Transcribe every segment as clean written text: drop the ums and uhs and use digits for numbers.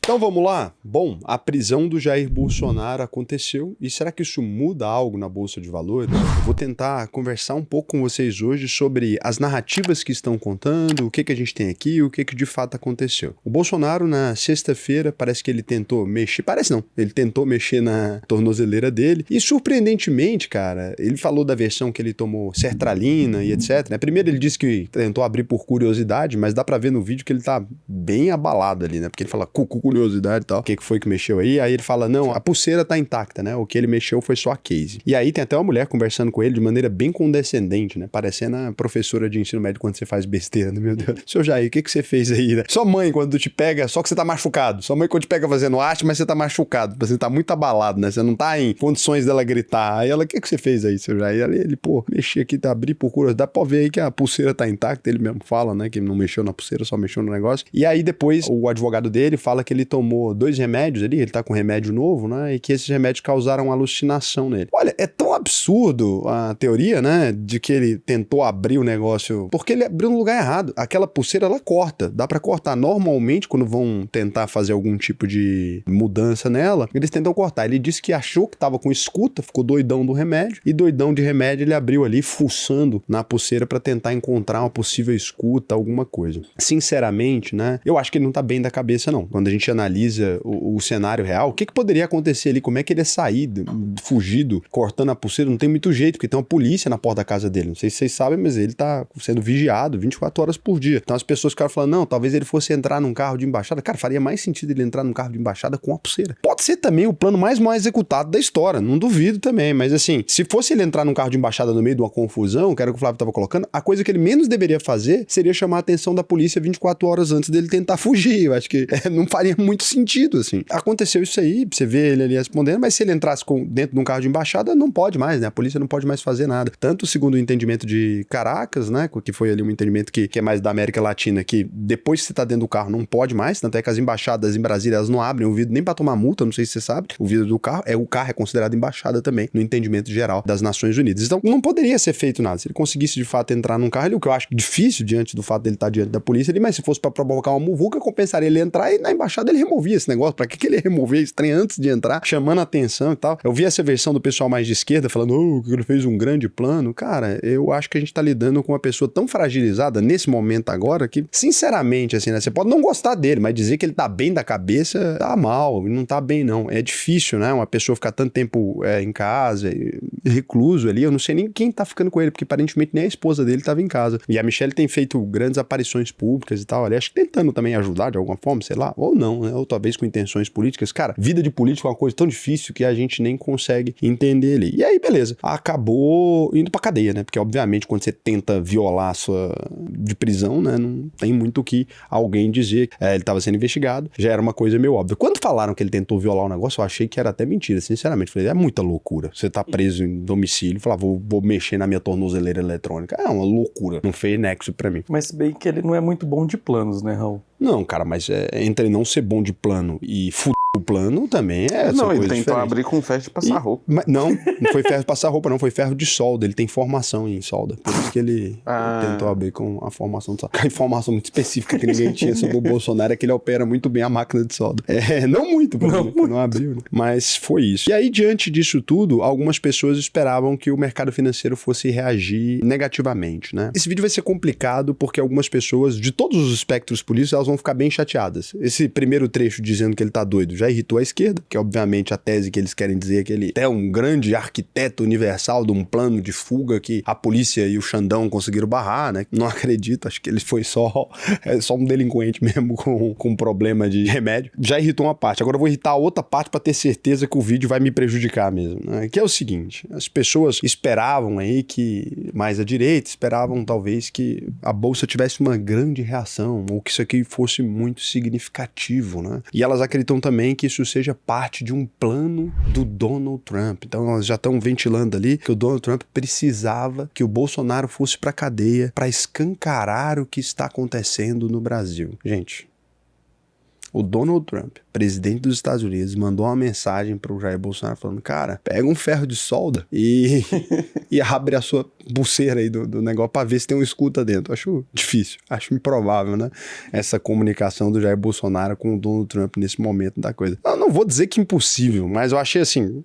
Então vamos lá? Bom, a prisão do Jair Bolsonaro aconteceu e será que isso muda algo na Bolsa de Valores? Eu vou tentar conversar um pouco com vocês hoje sobre as narrativas que estão contando, o que a gente tem aqui e o que de fato aconteceu. O Bolsonaro na sexta-feira parece que ele tentou mexer, parece não, ele tentou mexer na tornozeleira dele e surpreendentemente, cara, ele falou da versão que ele tomou sertralina e etc, né? Primeiro ele disse que tentou abrir por curiosidade, mas dá pra ver no vídeo que ele tá bem abalado ali, né? Porque ele fala curiosidade e tal. O que foi que mexeu aí? Aí ele fala, não, a pulseira tá intacta, né? O que ele mexeu foi só a case. E aí tem até uma mulher conversando com ele de maneira bem condescendente, né? Parecendo a professora de ensino médio quando você faz besteira, né? Meu Deus. Seu Jair, o que você fez aí, né? Sua mãe, quando te pega, só que você tá machucado. Sua mãe, quando te pega fazendo arte, mas você tá machucado. Você tá muito abalado, né? Você não tá em condições dela gritar. Aí ela, o que você fez aí, seu Jair? Ele, pô, mexi aqui, tá, abri por curiosidade. Pode ver aí que a pulseira tá intacta. Ele mesmo fala, né? Que ele não mexeu na pulseira, só mexeu no negócio. E aí depois o advogado dele fala que ele tomou 2 remédios ali, ele tá com remédio novo, né? E que esses remédios causaram alucinação nele. Olha, é tão absurdo a teoria, né? De que ele tentou abrir o negócio, porque ele abriu no lugar errado. Aquela pulseira, ela corta. Dá pra cortar. Normalmente, quando vão tentar fazer algum tipo de mudança nela, eles tentam cortar. Ele disse que achou que tava com escuta, ficou doidão do remédio, e doidão de remédio ele abriu ali, fuçando na pulseira pra tentar encontrar uma possível escuta, alguma coisa. Sinceramente, né? Eu acho que ele não tá bem da cabeça, não. Quando a gente analisa o cenário real, o que poderia acontecer ali? Como é que ele ia sair fugido, cortando a pulseira? Não tem muito jeito, porque tem uma polícia na porta da casa dele. Não sei se vocês sabem, mas ele tá sendo vigiado 24 horas por dia. Então as pessoas ficaram falando, não, talvez ele fosse entrar num carro de embaixada. Cara, faria mais sentido ele entrar num carro de embaixada com a pulseira. Pode ser também o plano mais mal executado da história, não duvido também, mas assim, se fosse ele entrar num carro de embaixada no meio de uma confusão, que era o que o Flávio tava colocando, a coisa que ele menos deveria fazer seria chamar a atenção da polícia 24 horas antes dele tentar fugir. Eu acho que não faria muito sentido, assim. Aconteceu isso aí, você vê ele ali respondendo, mas se ele entrasse dentro de um carro de embaixada, não pode mais, né? A polícia não pode mais fazer nada. Tanto segundo o entendimento de Caracas, né? Que foi ali um entendimento que é mais da América Latina, que depois que você tá dentro do carro não pode mais, tanto é que as embaixadas em Brasília, elas não abrem o vidro nem pra tomar multa, não sei se você sabe, o vidro do carro, o carro é considerado embaixada também, no entendimento geral das Nações Unidas. Então, não poderia ser feito nada. Se ele conseguisse, de fato, entrar num carro, o que eu acho difícil diante do fato dele estar diante da polícia, mas se fosse pra provocar uma muvuca, compensaria ele entrar e na embaixada ele removia esse negócio. Pra que ele ia remover esse trem antes de entrar, chamando a atenção e tal? Eu vi essa versão do pessoal mais de esquerda falando, que ele fez um grande plano. Cara, eu acho que a gente tá lidando com uma pessoa tão fragilizada nesse momento agora que, sinceramente, assim, né? Você pode não gostar dele, mas dizer que ele tá bem da cabeça, tá mal, não tá bem não. É difícil, né? Uma pessoa ficar tanto tempo em casa, recluso ali, eu não sei nem quem tá ficando com ele, porque aparentemente nem a esposa dele tava em casa. E a Michelle tem feito grandes aparições públicas e tal, ali, acho que tentando também ajudar de alguma forma, sei lá, ou não, né? Ou talvez com intenções políticas. Cara, vida de político é uma coisa tão difícil que a gente nem consegue entender ali. E aí, beleza. Acabou indo pra cadeia, né? Porque, obviamente, quando você tenta violar a sua de prisão, né? Não tem muito o que alguém dizer. Ele tava sendo investigado. Já era uma coisa meio óbvia. Quando falaram que ele tentou violar o negócio, eu achei que era até mentira, sinceramente. Falei, é muita loucura. Você tá preso em domicílio, falar, vou mexer na minha tornozeleira eletrônica. É uma loucura. Não fez nexo pra mim. Mas bem que ele não é muito bom de planos, né, Raul? Não, cara, mas entre não ser bom de plano e o plano também é Não, ele tentou diferente. Abrir com ferro de passar roupa. Não foi ferro de passar roupa, não. Foi ferro de solda. Ele tem formação em solda. Por isso que ele tentou abrir com a formação de solda. A informação muito específica que ninguém tinha sobre o Bolsonaro é que ele opera muito bem a máquina de solda. Não muito, porque não abriu, né? Mas foi isso. E aí, diante disso tudo, algumas pessoas esperavam que o mercado financeiro fosse reagir negativamente, né? Esse vídeo vai ser complicado porque algumas pessoas, de todos os espectros políticos, elas vão ficar bem chateadas. Esse primeiro trecho dizendo que ele tá doido já irritou a esquerda, que obviamente a tese que eles querem dizer é que ele é um grande arquiteto universal de um plano de fuga que a polícia e o Xandão conseguiram barrar, né? Não acredito, acho que ele foi só um delinquente mesmo com problema de remédio. Já irritou uma parte, agora eu vou irritar a outra parte pra ter certeza que o vídeo vai me prejudicar mesmo, né? Que é o seguinte, as pessoas esperavam aí que, mais à direita, esperavam talvez que a Bolsa tivesse uma grande reação, ou que isso aqui fosse muito significativo, né? E elas acreditam também que isso seja parte de um plano do Donald Trump. Então elas já estão ventilando ali que o Donald Trump precisava que o Bolsonaro fosse pra cadeia para escancarar o que está acontecendo no Brasil. Gente, o Donald Trump, presidente dos Estados Unidos, mandou uma mensagem pro Jair Bolsonaro falando, cara, pega um ferro de solda e abre a sua pulseira aí do negócio pra ver se tem um escuta dentro. Acho difícil, acho improvável, né? Essa comunicação do Jair Bolsonaro com o Donald Trump nesse momento da coisa. Eu não vou dizer que impossível, mas eu achei assim...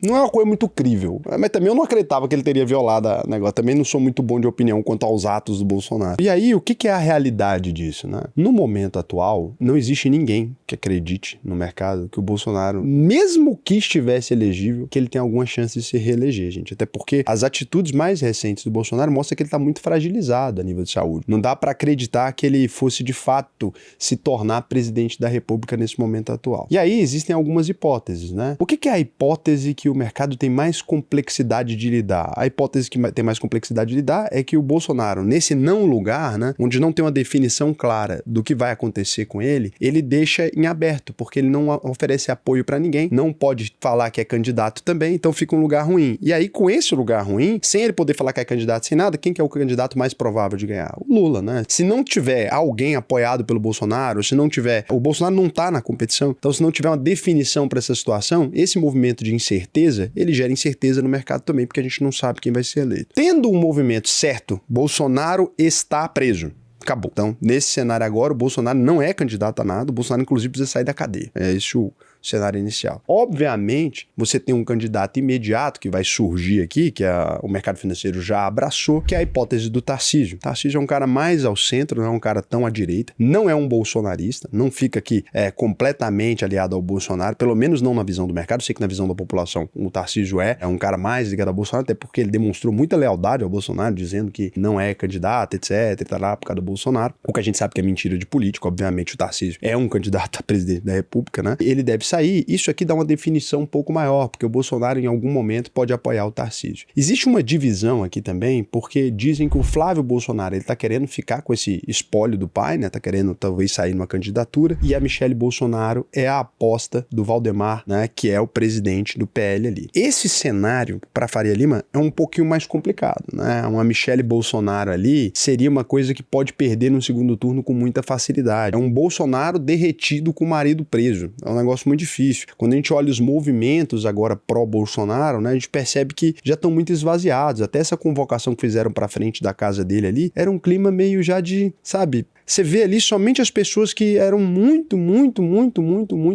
Não é uma coisa muito crível. Mas também eu não acreditava que ele teria violado o negócio. Também não sou muito bom de opinião quanto aos atos do Bolsonaro. E aí, o que é a realidade disso, né? No momento atual, não existe ninguém que acredite no mercado que o Bolsonaro, mesmo que estivesse elegível, que ele tem alguma chance de se reeleger, gente. Até porque as atitudes mais recentes do Bolsonaro mostram que ele tá muito fragilizado a nível de saúde. Não dá para acreditar que ele fosse, de fato, se tornar presidente da República nesse momento atual. E aí, existem algumas hipóteses, né? O que é a hipótese que o mercado tem mais complexidade de lidar? A hipótese que tem mais complexidade de lidar é que o Bolsonaro, nesse não lugar, né, onde não tem uma definição clara do que vai acontecer com ele deixa em aberto, porque ele não oferece apoio para ninguém, não pode falar que é candidato também, então fica um lugar ruim. E aí, com esse lugar ruim, sem ele poder falar que é candidato sem nada, quem que é o candidato mais provável de ganhar? O Lula, né? Se não tiver alguém apoiado pelo Bolsonaro, se não tiver... O Bolsonaro não tá na competição, então se não tiver uma definição para essa situação, esse movimento de incerteza, ele gera incerteza no mercado também, porque a gente não sabe quem vai ser eleito. Tendo um movimento certo, Bolsonaro está preso. Acabou. Então, nesse cenário agora, o Bolsonaro não é candidato a nada, o Bolsonaro, inclusive, precisa sair da cadeia. É esse o cenário inicial. Obviamente, você tem um candidato imediato que vai surgir aqui, que o mercado financeiro já abraçou, que é a hipótese do Tarcísio. Tarcísio é um cara mais ao centro, não é um cara tão à direita, não é um bolsonarista, não fica aqui completamente aliado ao Bolsonaro, pelo menos não na visão do mercado. Eu sei que na visão da população o Tarcísio é um cara mais ligado ao Bolsonaro, até porque ele demonstrou muita lealdade ao Bolsonaro, dizendo que não é candidato, etc, e tá lá por causa do Bolsonaro. O que a gente sabe que é mentira de político, obviamente o Tarcísio é um candidato a presidente da República, né? Ele deve sair. Isso aqui dá uma definição um pouco maior, porque o Bolsonaro em algum momento pode apoiar o Tarcísio. Existe uma divisão aqui também, porque dizem que o Flávio Bolsonaro, ele tá querendo ficar com esse espólio do pai, né? Tá querendo talvez sair numa candidatura, e a Michelle Bolsonaro é a aposta do Valdemar, né? Que é o presidente do PL ali. Esse cenário para Faria Lima é um pouquinho mais complicado, né? Uma Michelle Bolsonaro ali seria uma coisa que pode perder no segundo turno com muita facilidade. É um Bolsonaro derretido com o marido preso. É um negócio muito difícil. Quando a gente olha os movimentos agora pró-Bolsonaro, né, a gente percebe que já estão muito esvaziados. Até essa convocação que fizeram pra frente da casa dele ali, era um clima meio já de, sabe... Você vê ali somente as pessoas que eram muito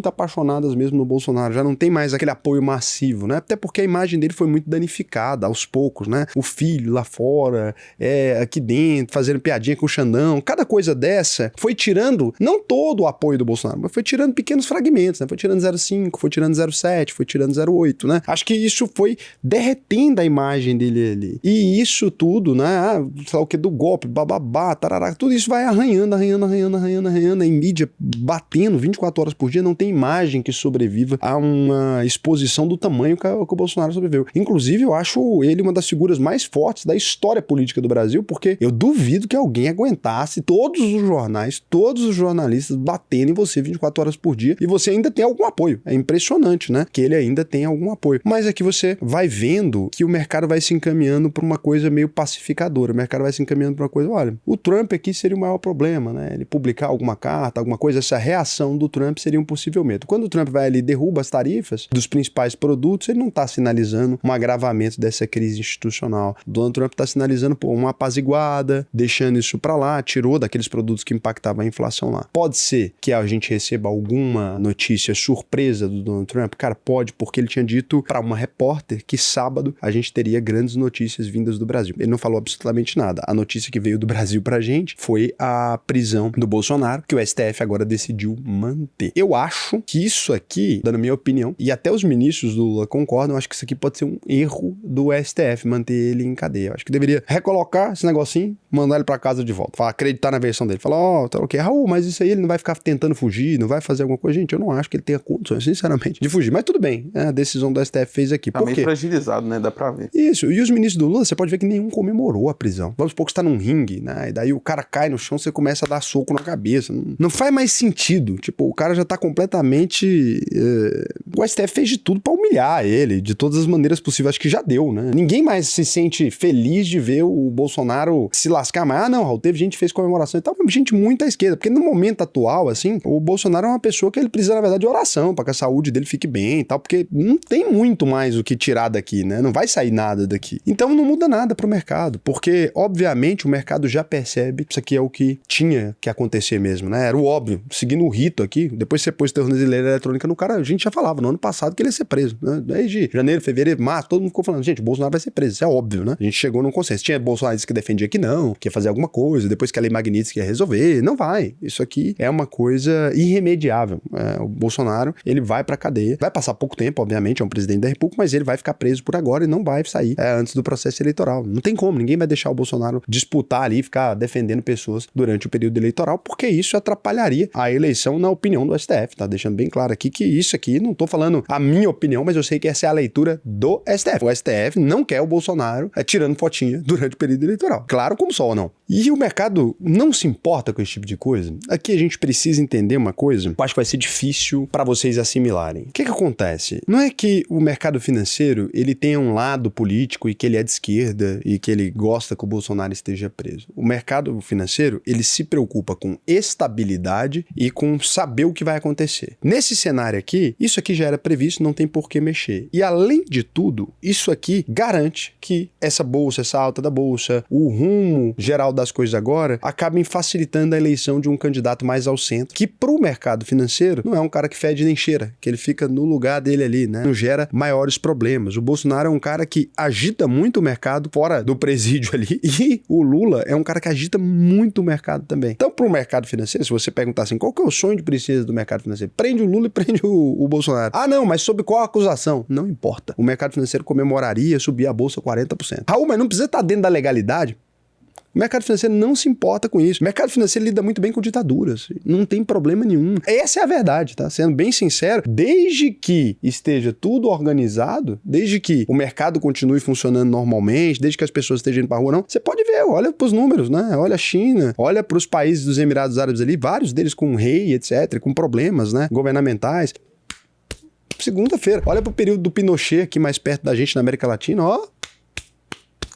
apaixonadas mesmo no Bolsonaro. Já não tem mais aquele apoio massivo, né? Até porque a imagem dele foi muito danificada aos poucos, né? O filho lá fora, aqui dentro, fazendo piadinha com o Xandão. Cada coisa dessa foi tirando, não todo o apoio do Bolsonaro, mas foi tirando pequenos fragmentos, né? Foi tirando 0,5, foi tirando 0,7, foi tirando 0,8, né? Acho que isso foi derretendo a imagem dele ali. E isso tudo, né? Sei lá o que, do golpe, bababá, tarará, tudo isso vai arranhando, em mídia, batendo 24 horas por dia, não tem imagem que sobreviva a uma exposição do tamanho que o Bolsonaro sobreviveu. Inclusive, eu acho ele uma das figuras mais fortes da história política do Brasil, porque eu duvido que alguém aguentasse todos os jornais, todos os jornalistas batendo em você 24 horas por dia e você ainda tem algum apoio. É impressionante, né? Que ele ainda tem algum apoio. Mas aqui você vai vendo que o mercado vai se encaminhando para uma coisa meio pacificadora. O mercado vai se encaminhando para uma coisa, olha, o Trump aqui seria o maior problema, né? Ele publicar alguma carta, alguma coisa, essa reação do Trump seria um possível medo. Quando o Trump vai ali e derruba as tarifas dos principais produtos, ele não está sinalizando um agravamento dessa crise institucional. O Donald Trump está sinalizando uma apaziguada, deixando isso para lá, tirou daqueles produtos que impactavam a inflação lá. Pode ser que a gente receba alguma notícia surpresa do Donald Trump? Cara, pode, porque ele tinha dito para uma repórter que sábado a gente teria grandes notícias vindas do Brasil. Ele não falou absolutamente nada. A notícia que veio do Brasil pra gente foi a prisão do Bolsonaro, que o STF agora decidiu manter. Eu acho que isso aqui, dando minha opinião, e até os ministros do Lula concordam, acho que isso aqui pode ser um erro do STF, manter ele em cadeia. Eu acho que deveria recolocar esse negocinho, mandar ele pra casa de volta. Falar, acreditar na versão dele. Falar, tá ok, Raul, mas isso aí ele não vai ficar tentando fugir, não vai fazer alguma coisa. Gente, eu não acho que ele tenha condições, sinceramente, de fugir. Mas tudo bem, a decisão do STF fez aqui. Tá meio fragilizado, né? Dá pra ver. Isso, e os ministros do Lula, você pode ver que nenhum comemorou a prisão. Vamos supor que você tá num ringue, né? E daí o cara cai no chão, você comemora. começa a dar soco na cabeça. Não faz mais sentido. Tipo, o cara já tá completamente... O STF fez de tudo pra humilhar ele, de todas as maneiras possíveis. Acho que já deu, né? Ninguém mais se sente feliz de ver o Bolsonaro se lascar. Mas, não, Raul, teve gente que fez comemoração e tal. Gente muito à esquerda. Porque no momento atual, assim, o Bolsonaro é uma pessoa que ele precisa, na verdade, de oração pra que a saúde dele fique bem e tal. Porque não tem muito mais o que tirar daqui, né? Não vai sair nada daqui. Então não muda nada pro mercado. Porque, obviamente, o mercado já percebe que isso aqui é o que tinha que acontecer mesmo, né? Era o óbvio. Seguindo o rito aqui, depois você pôs tornozeleira eletrônica no cara, a gente já falava no ano passado que ele ia ser preso, né? Desde janeiro, fevereiro, março, todo mundo ficou falando, gente, o Bolsonaro vai ser preso, isso é óbvio, né? A gente chegou num consenso. Tinha bolsonaristas que defendia que não, que ia fazer alguma coisa, depois que a lei Magnitsky ia resolver. Não vai. Isso aqui é uma coisa irremediável. O Bolsonaro, ele vai pra cadeia. Vai passar pouco tempo, obviamente, é um presidente da República, mas ele vai ficar preso por agora e não vai sair antes do processo eleitoral. Não tem como, ninguém vai deixar o Bolsonaro disputar ali, ficar defendendo pessoas durante o período eleitoral, porque isso atrapalharia a eleição na opinião do STF, tá? Deixando bem claro aqui que isso aqui, não tô falando a minha opinião, mas eu sei que essa é a leitura do STF. O STF não quer o Bolsonaro tirando fotinha durante o período eleitoral. Claro como só ou não. E o mercado não se importa com esse tipo de coisa. Aqui a gente precisa entender uma coisa, eu acho que vai ser difícil para vocês assimilarem. O que acontece? Não é que o mercado financeiro, ele tenha um lado político e que ele é de esquerda e que ele gosta que o Bolsonaro esteja preso. O mercado financeiro, ele se preocupa com estabilidade e com saber o que vai acontecer. Nesse cenário aqui, isso aqui já era previsto, não tem por que mexer. E além de tudo, isso aqui garante que essa bolsa, essa alta da bolsa, o rumo geral das coisas agora, acabem facilitando a eleição de um candidato mais ao centro, que pro mercado financeiro não é um cara que fede nem cheira, que ele fica no lugar dele ali, né? Não gera maiores problemas. O Bolsonaro é um cara que agita muito o mercado fora do presídio ali, e o Lula é um cara que agita muito o mercado também. Então, pro mercado financeiro, se você perguntar assim, qual que é o sonho de princesa do mercado financeiro? Prende o Lula e prende o Bolsonaro. Ah, não, mas sob qual acusação? Não importa. O mercado financeiro comemoraria subir a bolsa 40%. Raul, mas não precisa estar dentro da legalidade? O mercado financeiro não se importa com isso. O mercado financeiro lida muito bem com ditaduras. Não tem problema nenhum. Essa é a verdade, tá? Sendo bem sincero, desde que esteja tudo organizado, desde que o mercado continue funcionando normalmente, desde que as pessoas estejam indo pra rua, não, você pode ver, olha pros números, né? Olha a China, olha pros países dos Emirados Árabes ali, vários deles com rei, etc., com problemas, né, governamentais. Segunda-feira, olha pro período do Pinochet aqui mais perto da gente na América Latina, ó.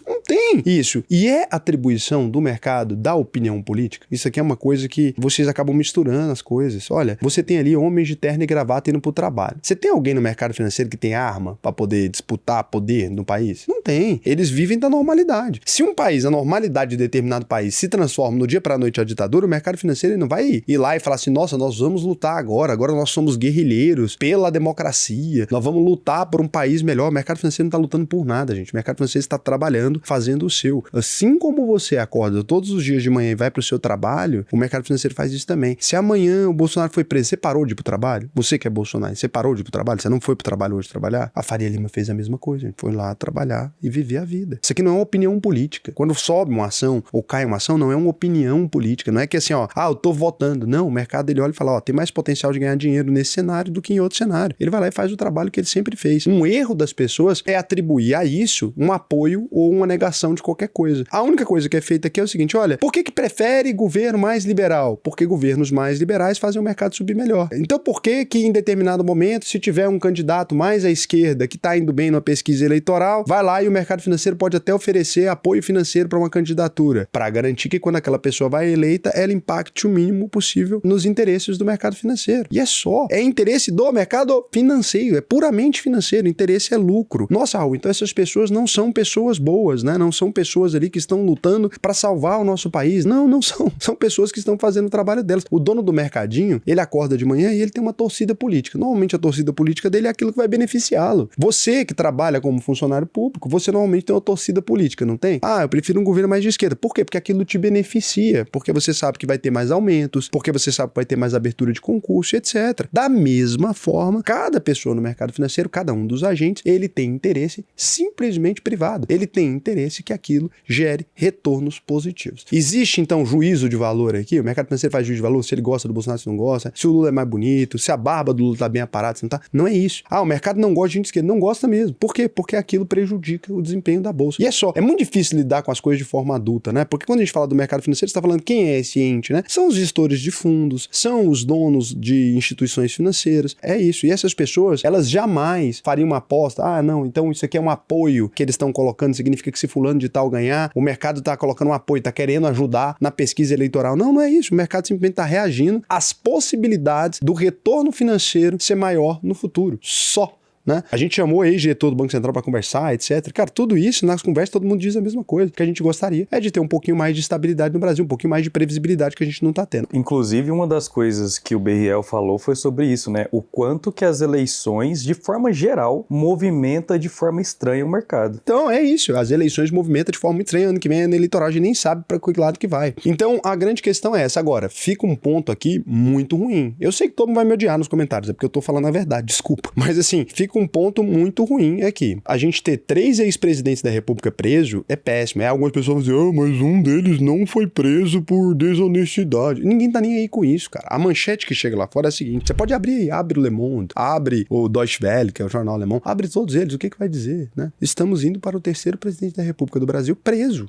Não tem isso. E é atribuição do mercado, da opinião política. Isso aqui é uma coisa que vocês acabam misturando as coisas. Olha, você tem ali homens de terno e gravata indo pro trabalho. Você tem alguém no mercado financeiro que tem arma pra poder disputar poder no país? Não tem. Eles vivem da normalidade. Se um país, a normalidade de determinado país se transforma no dia pra noite a ditadura, o mercado financeiro não vai ir lá e falar assim, nossa, nós vamos lutar agora nós somos guerrilheiros pela democracia, nós vamos lutar por um país melhor. O mercado financeiro não tá lutando por nada, gente. O mercado financeiro está trabalhando, fazendo o seu. Assim como você acorda todos os dias de manhã e vai pro seu trabalho, o mercado financeiro faz isso também. Se amanhã o Bolsonaro foi preso, você parou de ir pro trabalho? Você que é Bolsonaro, você parou de ir pro trabalho? Você não foi pro trabalho hoje trabalhar? A Faria Lima fez a mesma coisa, gente. Foi lá trabalhar e viver a vida. Isso aqui não é uma opinião política. Quando sobe uma ação ou cai uma ação, não é uma opinião política. Não é que assim, ó, eu tô votando. Não, o mercado ele olha e fala, ó, tem mais potencial de ganhar dinheiro nesse cenário do que em outro cenário. Ele vai lá e faz o trabalho que ele sempre fez. Um erro das pessoas é atribuir a isso um apoio ou uma negação de qualquer coisa. A única coisa que é feita aqui é o seguinte, olha, por que prefere governo mais liberal? Porque governos mais liberais fazem o mercado subir melhor. Então por que em determinado momento, se tiver um candidato mais à esquerda que tá indo bem na pesquisa eleitoral, vai lá e o mercado financeiro pode até oferecer apoio financeiro para uma candidatura, para garantir que quando aquela pessoa vai eleita, ela impacte o mínimo possível nos interesses do mercado financeiro. E é só. É interesse do mercado financeiro, é puramente financeiro, o interesse é lucro. Nossa, Raul, então essas pessoas não são pessoas boas, né? Não são pessoas ali que estão lutando para salvar o nosso país. Não, não são. São pessoas que estão fazendo o trabalho delas. O dono do mercadinho, ele acorda de manhã e ele tem uma torcida política. Normalmente a torcida política dele é aquilo que vai beneficiá-lo. Você que trabalha como funcionário público, você normalmente tem uma torcida política, não tem? Eu prefiro um governo mais de esquerda. Por quê? Porque aquilo te beneficia. Porque você sabe que vai ter mais aumentos, porque você sabe que vai ter mais abertura de concurso, etc. Da mesma forma, cada pessoa no mercado financeiro, cada um dos agentes, ele tem interesse simplesmente privado. Ele tem interesse que aquilo gere retornos positivos. Existe, então, juízo de valor aqui? O mercado financeiro faz juízo de valor se ele gosta do Bolsonaro, se não gosta, se o Lula é mais bonito, se a barba do Lula tá bem aparada, se não tá. Não é isso. O mercado não gosta de gente de esquerda. Não gosta mesmo. Por quê? Porque aquilo prejudica o desempenho da bolsa. E é só. É muito difícil lidar com as coisas de forma adulta, né? Porque quando a gente fala do mercado financeiro, você tá falando quem é esse ente, né? São os gestores de fundos, são os donos de instituições financeiras. É isso. E essas pessoas, elas jamais fariam uma aposta. Não, então isso aqui é um apoio que eles estão colocando, significa que se fulano de tal ganhar, o mercado tá colocando um apoio, tá querendo ajudar na pesquisa eleitoral. Não, não é isso. O mercado simplesmente tá reagindo às possibilidades do retorno financeiro ser maior no futuro. Só. Né? A gente chamou aí diretor do Banco Central para conversar, etc. Cara, tudo isso, nas conversas, todo mundo diz a mesma coisa. O que a gente gostaria é de ter um pouquinho mais de estabilidade no Brasil, um pouquinho mais de previsibilidade que a gente não tá tendo. Inclusive, uma das coisas que o BRL falou foi sobre isso, né? O quanto que as eleições, de forma geral, movimenta de forma estranha o mercado. Então, é isso. As eleições movimentam de forma muito estranha. Ano que vem é no eleitoral, a gente nem sabe para que lado que vai. Então, a grande questão é essa. Agora, fica um ponto aqui muito ruim. Eu sei que todo mundo vai me odiar nos comentários, é porque eu tô falando a verdade, desculpa. Mas assim, fica um ponto muito ruim aqui. A gente ter 3 ex-presidentes da República preso é péssimo. Algumas pessoas vão dizer, mas um deles não foi preso por desonestidade. Ninguém tá nem aí com isso, cara. A manchete que chega lá fora é a seguinte, você pode abrir aí, abre o Le Monde, abre o Deutsche Welle, que é o jornal alemão, abre todos eles, o que vai dizer, né? Estamos indo para o 3º presidente da República do Brasil preso.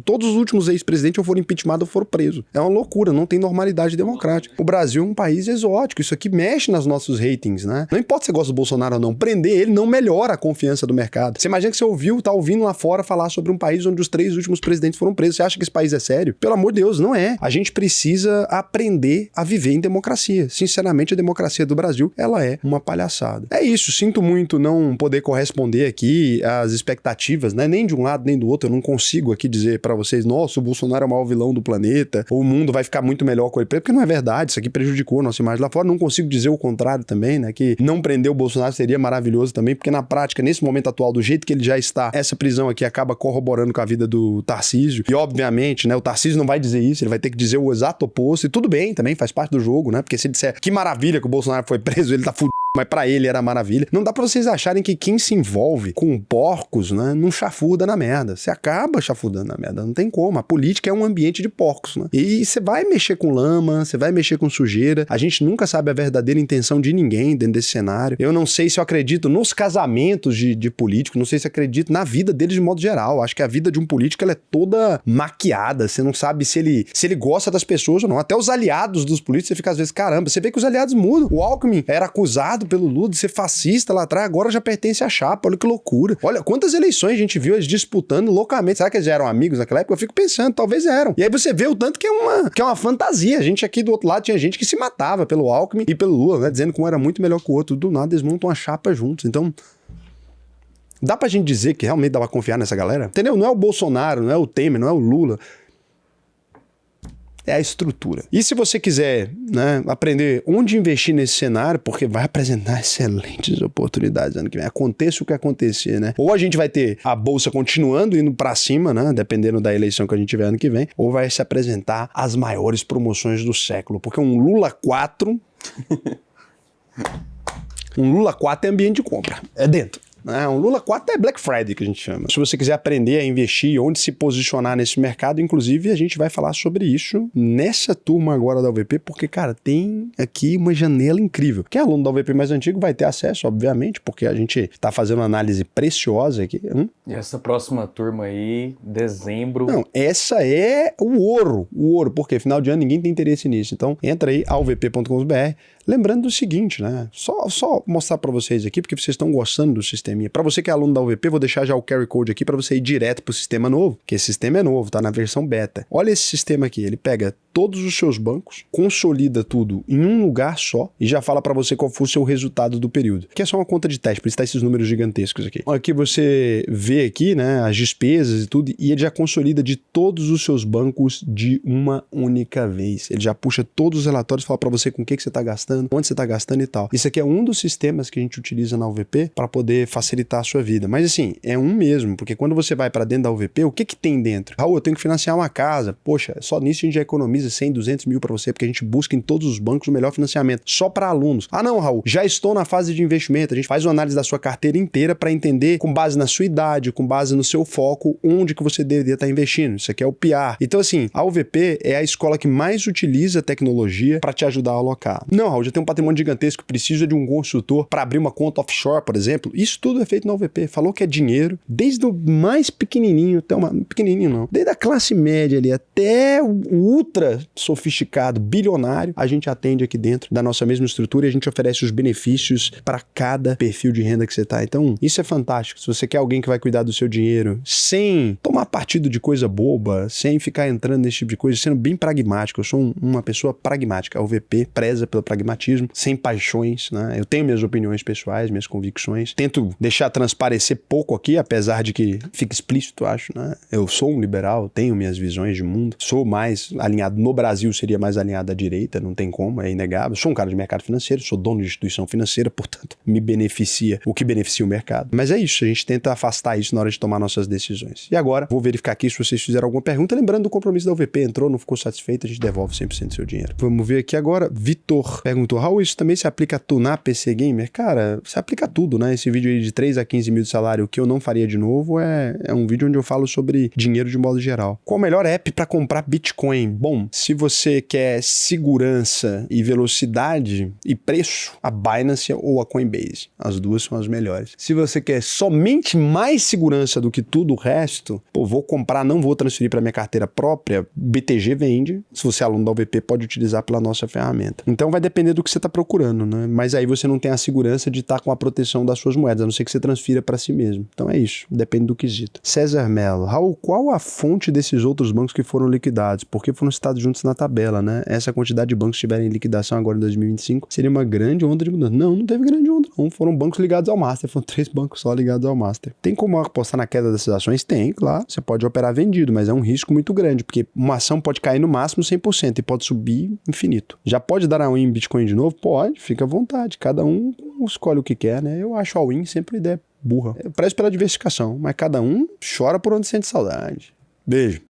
Todos os últimos ex-presidentes ou foram impeachmentados ou foram presos. É uma loucura, não tem normalidade democrática. O Brasil é um país exótico, isso aqui mexe nos nossos ratings, né? Não importa se você gosta do Bolsonaro ou não, prender ele não melhora a confiança do mercado. Você imagina que você tá ouvindo lá fora falar sobre um país onde os 3 últimos presidentes foram presos. Você acha que esse país é sério? Pelo amor de Deus, não é. A gente precisa aprender a viver em democracia. Sinceramente, a democracia do Brasil, ela é uma palhaçada. É isso, sinto muito não poder corresponder aqui às expectativas, né? Nem de um lado, nem do outro, eu não consigo aqui dizer pra vocês, nossa, o Bolsonaro é o maior vilão do planeta, ou o mundo vai ficar muito melhor com ele, porque não é verdade, isso aqui prejudicou a nossa imagem lá fora. Não consigo dizer o contrário também, né, que não prender o Bolsonaro seria maravilhoso também, porque na prática, nesse momento atual, do jeito que ele já está, essa prisão aqui acaba corroborando com a vida do Tarcísio, e obviamente, né, o Tarcísio não vai dizer isso, ele vai ter que dizer o exato oposto, e tudo bem, também faz parte do jogo, né, porque se ele disser que maravilha que o Bolsonaro foi preso, ele tá fudido, mas pra ele era maravilha. Não dá pra vocês acharem que quem se envolve com porcos, né, não chafurda na merda. Você acaba chafurdando na merda, não tem como. A política é um ambiente de porcos, né? E você vai mexer com lama, você vai mexer com sujeira. A gente nunca sabe a verdadeira intenção de ninguém dentro desse cenário. Eu não sei se eu acredito nos casamentos de político, não sei se acredito na vida deles de modo geral. Acho que a vida de um político, ela é toda maquiada. Você não sabe se ele gosta das pessoas ou não. Até os aliados dos políticos, você fica às vezes, caramba, você vê que os aliados mudam. O Alckmin era acusado pelo Lula de ser fascista lá atrás, agora já pertence à chapa. Olha que loucura. Olha quantas eleições a gente viu eles disputando loucamente. Será que eles eram amigos naquela época? Eu fico pensando, talvez eram. E aí você vê o tanto que é uma fantasia. A gente aqui do outro lado tinha gente que se matava pelo Alckmin e pelo Lula, né? Dizendo que um era muito melhor que o outro. Do nada eles montam uma chapa juntos. Então, dá pra gente dizer que realmente dá pra confiar nessa galera? Entendeu? Não é o Bolsonaro, não é o Temer, não é o Lula. É a estrutura. E se você quiser, né, aprender onde investir nesse cenário, porque vai apresentar excelentes oportunidades ano que vem. Aconteça o que acontecer, né? Ou a gente vai ter a bolsa continuando indo pra cima, né, dependendo da eleição que a gente tiver ano que vem, ou vai se apresentar as maiores promoções do século. Porque um Lula 4... um Lula 4 é ambiente de compra. É dentro. Um Lula 4 é Black Friday, que a gente chama. Se você quiser aprender a investir, onde se posicionar nesse mercado, inclusive, a gente vai falar sobre isso nessa turma agora da UVP, porque, cara, tem aqui uma janela incrível. Quem é aluno da UVP mais antigo vai ter acesso, obviamente, porque a gente tá fazendo uma análise preciosa aqui. E essa próxima turma aí, dezembro... Não, essa é o ouro, porque final de ano ninguém tem interesse nisso. Então, entra aí, alvp.com.br. Lembrando do seguinte, né? Só mostrar pra vocês aqui, porque vocês estão gostando do sisteminha. Pra você que é aluno da UVP, vou deixar já o QR Code aqui pra você ir direto pro sistema novo, que esse sistema é novo, tá na versão beta. Olha esse sistema aqui, ele pega todos os seus bancos, consolida tudo em um lugar só e já fala pra você qual foi o seu resultado do período. Que é só uma conta de teste, por isso tá esses números gigantescos aqui. Aqui você vê aqui, né, as despesas e tudo, e ele já consolida de todos os seus bancos de uma única vez. Ele já puxa todos os relatórios e fala pra você com o que você tá gastando, onde você tá gastando e tal. Isso aqui é um dos sistemas que a gente utiliza na UVP para poder facilitar a sua vida. Mas assim, é um mesmo, porque quando você vai para dentro da UVP, o que tem dentro? Raul, eu tenho que financiar uma casa. Poxa, só nisso a gente já economiza coisa, 100, 200 mil para você, porque a gente busca em todos os bancos o melhor financiamento, só para alunos. Ah não, Raul, já estou na fase de investimento, a gente faz uma análise da sua carteira inteira para entender, com base na sua idade, com base no seu foco, onde que você deveria estar investindo. Isso aqui é o PR. Então assim, a UVP é a escola que mais utiliza tecnologia para te ajudar a alocar. Não, Raul, já tem um patrimônio gigantesco, precisa de um consultor para abrir uma conta offshore, por exemplo. Isso tudo é feito na UVP. Falou que é dinheiro, desde o mais pequenininho até pequenininho não, desde a classe média ali até o ultra sofisticado, bilionário, a gente atende aqui dentro da nossa mesma estrutura e a gente oferece os benefícios para cada perfil de renda que você tá. Então, isso é fantástico. Se você quer alguém que vai cuidar do seu dinheiro sem tomar partido de coisa boba, sem ficar entrando nesse tipo de coisa, sendo bem pragmático. Eu sou uma pessoa pragmática. A UVP preza pelo pragmatismo, sem paixões, né? Eu tenho minhas opiniões pessoais, minhas convicções. Tento deixar transparecer pouco aqui, apesar de que fica explícito, acho, né? Eu sou um liberal, tenho minhas visões de mundo, sou mais alinhado, no Brasil seria mais alinhado à direita, não tem como, é inegável. Sou um cara de mercado financeiro, sou dono de instituição financeira, portanto, me beneficia o que beneficia o mercado. Mas é isso, a gente tenta afastar isso na hora de tomar nossas decisões. E agora, vou verificar aqui se vocês fizeram alguma pergunta, lembrando do compromisso da UVP, entrou, não ficou satisfeito, a gente devolve 100% do seu dinheiro. Vamos ver aqui agora, Vitor perguntou, Raul, isso também se aplica a tunar PC Gamer? Cara, se aplica a tudo, né? Esse vídeo aí de 3 a 15 mil de salário, o que eu não faria de novo é um vídeo onde eu falo sobre dinheiro de modo geral. Qual o melhor app para comprar Bitcoin? Bom, se você quer segurança e velocidade e preço, a Binance ou a Coinbase. As duas são as melhores. Se você quer somente mais segurança do que tudo o resto, pô, vou comprar, não vou transferir para minha carteira própria, BTG vende. Se você é aluno da UVP, pode utilizar pela nossa ferramenta. Então vai depender do que você está procurando, né? Mas aí você não tem a segurança de estar com a proteção das suas moedas, a não ser que você transfira para si mesmo. Então é isso, depende do quesito. César Mello, Raul, qual a fonte desses outros bancos que foram liquidados? Porque foram citados juntos na tabela, né? Essa quantidade de bancos que estiverem em liquidação agora em 2025 seria uma grande onda de mudança. Não teve grande onda, não. Foram bancos ligados ao Master, foram 3 bancos só ligados ao Master. Tem como apostar na queda dessas ações? Tem, claro. Você pode operar vendido, mas é um risco muito grande, porque uma ação pode cair no máximo 100% e pode subir infinito. Já pode dar all-in em Bitcoin de novo? Pode, fica à vontade. Cada um escolhe o que quer, né? Eu acho all-in sempre ideia burra. Eu prezo pela diversificação, mas cada um chora por onde sente saudade. Beijo.